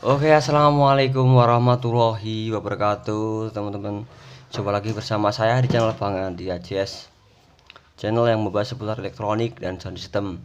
Oke, assalamualaikum warahmatullahi wabarakatuh, teman-teman. Coba lagi bersama saya di channel Bang Andi AJS, channel yang membahas seputar elektronik dan sound system.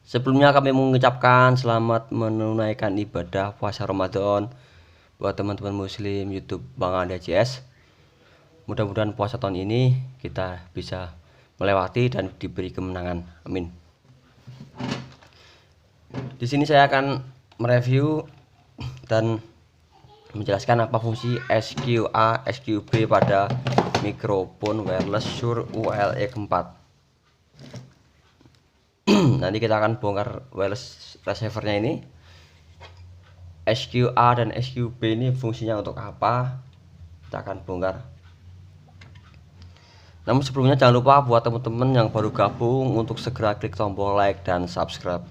Sebelumnya kami mengucapkan selamat menunaikan ibadah puasa Ramadan buat teman-teman Muslim YouTube Bang Andi AJS. Mudah-mudahan puasa tahun ini kita bisa melewati dan diberi kemenangan. Amin. Di sini saya akan mereview dan menjelaskan apa fungsi SQA SQB pada mikrofon wireless Shure ULE4. Nanti kita akan bongkar wireless receivernya ini. SQA dan SQB ini fungsinya untuk apa? Kita akan bongkar. Namun sebelumnya jangan lupa buat teman-teman yang baru gabung untuk segera klik tombol like dan subscribe.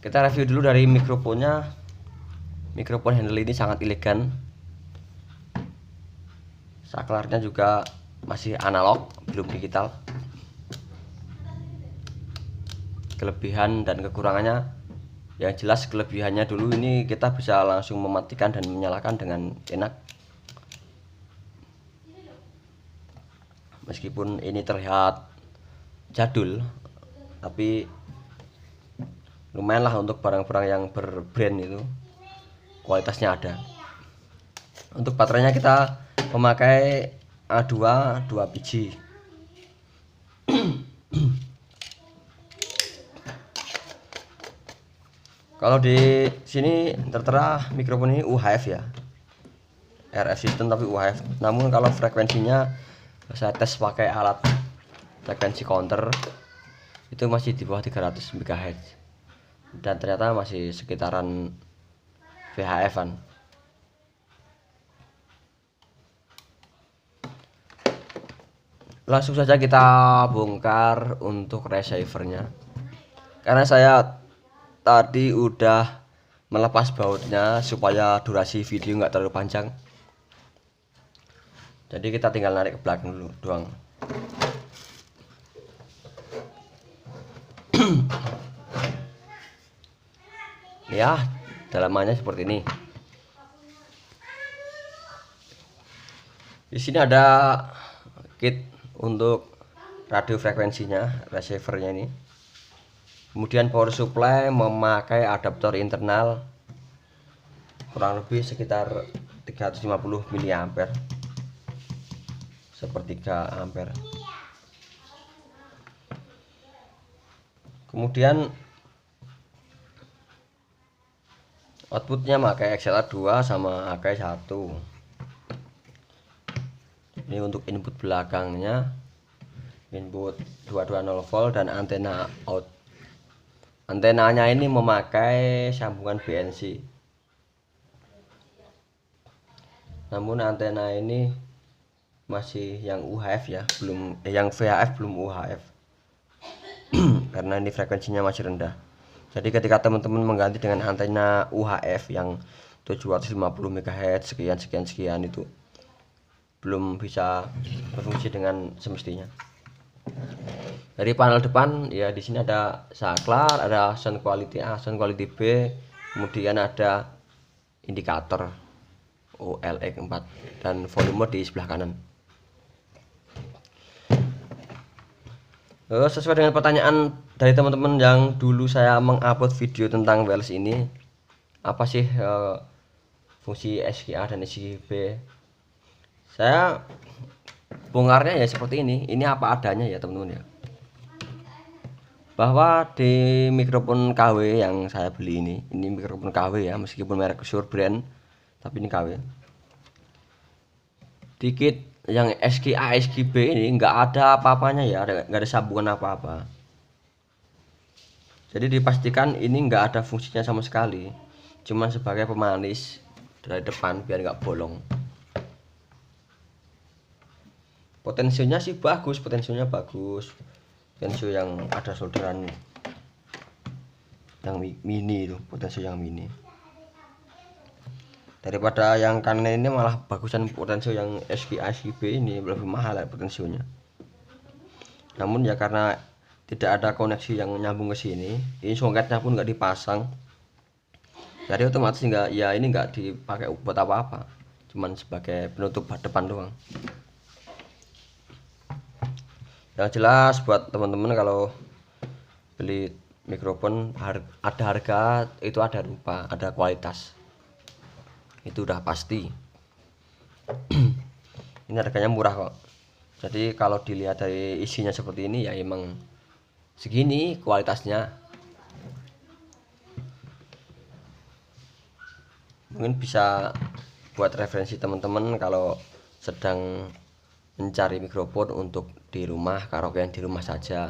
Kita review dulu dari mikrofonnya. Mikrofon handle ini sangat elegan. Saklarnya juga masih analog, belum digital. Kelebihan dan kekurangannya, yang jelas kelebihannya dulu ini kita bisa langsung mematikan dan menyalakan dengan enak. Meskipun ini terlihat jadul, tapi lumayan lah untuk barang-barang yang berbrand itu, kualitasnya ada. Untuk baterainya kita memakai A2 2 biji. Kalau di sini tertera mikrofon ini UHF ya, RF system tapi UHF. Namun kalau frekuensinya saya tes pakai alat frekuensi counter itu masih di bawah 300 MHz dan ternyata masih sekitaran VHF-an. Langsung saja kita bongkar untuk receivernya. Karena saya tadi udah melepas bautnya supaya durasi video nggak terlalu panjang. Jadi kita tinggal narik ke belakang dulu doang. Ya, dalamannya seperti ini. Di sini ada kit untuk radio frekuensinya, receivernya ini. Kemudian power supply memakai adaptor internal kurang lebih sekitar 350 mA, sepertiga ampere. Kemudian outputnya pakai XLR 2 sama AKI 1. Ini untuk input belakangnya, input 220 volt dan antena out. Antenanya ini memakai sambungan BNC. Namun antena ini masih yang UHF ya, belum yang VHF, belum UHF. Karena ini frekuensinya masih rendah. Jadi ketika teman-teman mengganti dengan antena UHF yang 750 MHz sekian itu belum bisa berfungsi dengan semestinya. Dari panel depan ya, di sini ada saklar, ada sound quality A, sound quality B, kemudian ada indikator ULE4 dan volume di sebelah kanan. Sesuai dengan pertanyaan dari teman-teman yang dulu saya mengupload video tentang wireless ini, apa sih fungsi SQA dan SQB? Saya bongkarnya ya seperti ini. Ini apa adanya ya teman-teman ya. Bahwa di mikrofon KW yang saya beli ini mikrofon KW ya, meskipun merek Shure brand, tapi ini KW. Dikit yang SQA SQB ini nggak ada apa-apanya ya, nggak ada sambungan apa-apa. Jadi dipastikan ini nggak ada fungsinya sama sekali, cuman sebagai pemanis dari depan biar nggak bolong. Potensinya sih bagus, potensio yang ada solderan yang mini itu, potensio yang mini. Daripada yang kanan ini malah bagusan potensio yang SQA SQB ini lebih mahal ya potensionya. Namun ya karena tidak ada koneksi yang nyambung ke sini, ini songketnya pun nggak dipasang, Jadi otomatis enggak, ya ini enggak dipakai buat apa-apa, cuman sebagai penutup depan doang. Yang jelas buat teman-teman kalau beli mikrofon ada harga, itu ada rupa, ada kualitas, itu udah pasti. Ini harganya murah kok. Jadi kalau dilihat dari isinya seperti ini ya emang segini kualitasnya. Mungkin bisa buat referensi teman-teman kalau sedang mencari mikrofon untuk di rumah, karaokean di rumah saja.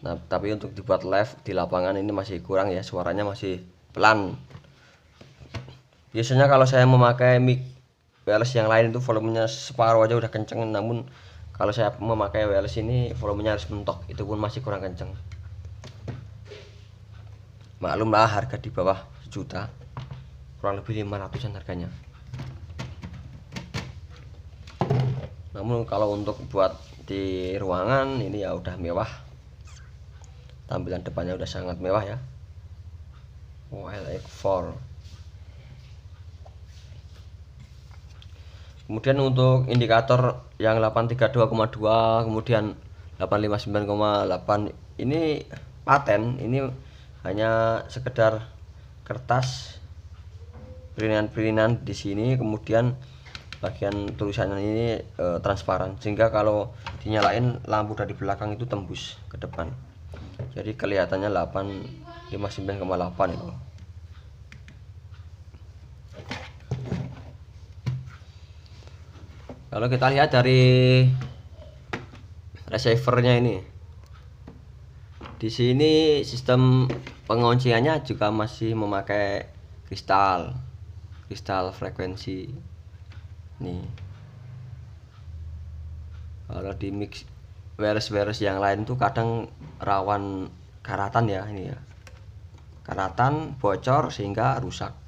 Nah, tapi untuk dibuat live di lapangan ini masih kurang ya, suaranya masih pelan. Biasanya kalau saya memakai mic wireless yang lain itu volumenya separuh aja udah kenceng, namun kalau saya memakai wireless ini volumenya harus mentok, itu pun masih kurang kenceng. Maklumlah harga di bawah sejuta, kurang lebih 500-an harganya. Namun kalau untuk buat di ruangan ini ya udah mewah, tampilan depannya udah sangat mewah ya. LX4. Kemudian untuk indikator yang 832,2 kemudian 859,8 ini paten, ini hanya sekedar kertas printan di sini, kemudian bagian tulisannya ini transparan, sehingga kalau dinyalain lampu dari belakang itu tembus ke depan. Jadi kelihatannya 859,8 itu. Kalau kita lihat dari receivernya ini, di sini sistem pengunciannya juga masih memakai kristal frekuensi. Nih, kalau di mix wireless yang lain tuh kadang rawan karatan ya, ini ya, karatan bocor sehingga rusak.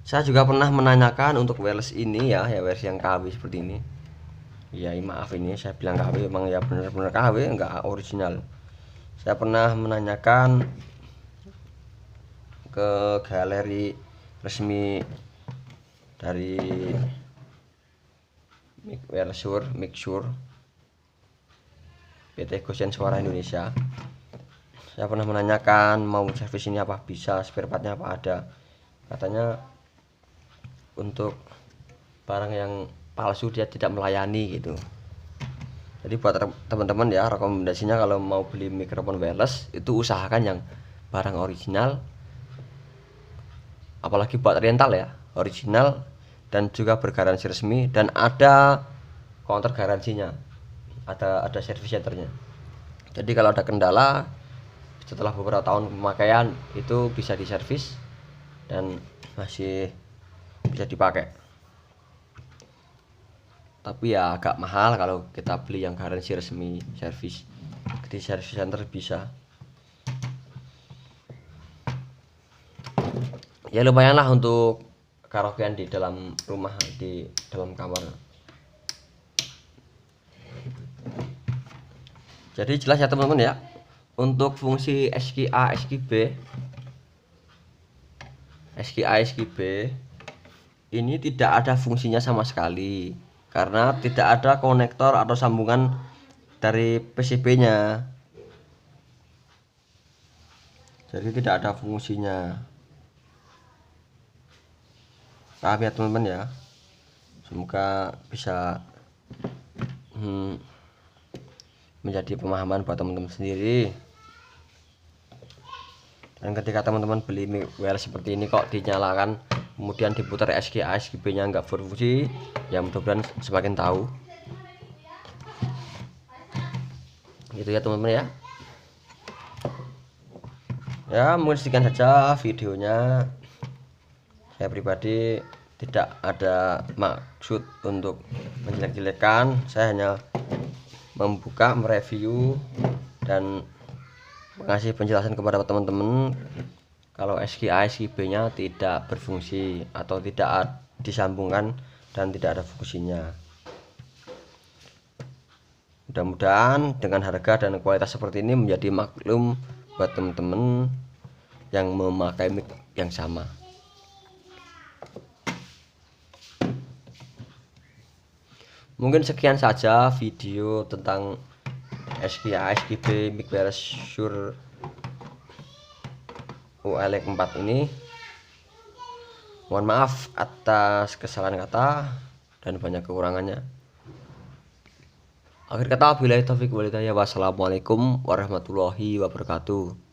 Saya juga pernah menanyakan untuk wireless ini ya, wireless yang KW seperti ini. Ya maaf, ini saya bilang KW, emang ya benar-benar KW, enggak original. Saya pernah menanyakan ke galeri resmi dari Mixsure PT Goshen Suara Indonesia. Saya pernah menanyakan mau servis ini apa bisa, spare partnya apa ada. Katanya untuk barang yang palsu dia tidak melayani gitu. Jadi buat teman-teman ya, rekomendasinya kalau mau beli mikrofon wireless itu usahakan yang barang original, apalagi buat rental ya, original dan juga bergaransi resmi dan ada counter garansinya, ada service centernya. Jadi kalau ada kendala setelah beberapa tahun pemakaian itu bisa diservis dan masih bisa dipakai. Tapi ya agak mahal kalau kita beli yang garansi resmi servis di service center bisa. Ya lumayan lah untuk karaokean di dalam rumah, di dalam kamar. Jadi jelas ya teman-teman ya, untuk fungsi SKA SKB ini tidak ada fungsinya sama sekali karena tidak ada konektor atau sambungan dari PCB nya, jadi tidak ada fungsinya. Paham ya teman-teman ya, semoga bisa menjadi pemahaman buat teman-teman sendiri. Dan ketika teman-teman beli wireless seperti ini kok dinyalakan kemudian diputar SKB nya nggak berfungsi, ya mudah-mudahan semakin tahu gitu ya teman-teman ya. Ya mungkin sekian saja videonya. Saya pribadi tidak ada maksud untuk menjelek-jelekan, saya hanya membuka, mereview dan mengasih penjelasan kepada teman-teman kalau SKB nya tidak berfungsi atau tidak disambungkan dan tidak ada fungsinya. Mudah-mudahan dengan harga dan kualitas seperti ini menjadi maklum buat teman-teman yang memakai mic yang sama. Mungkin sekian saja video tentang SKB mic wireless Shure ULX4 ini. Mohon maaf atas kesalahan kata dan banyak kekurangannya. Akhir kata, billahi taufiq wal hidayah. Wassalamualaikum warahmatullahi wabarakatuh.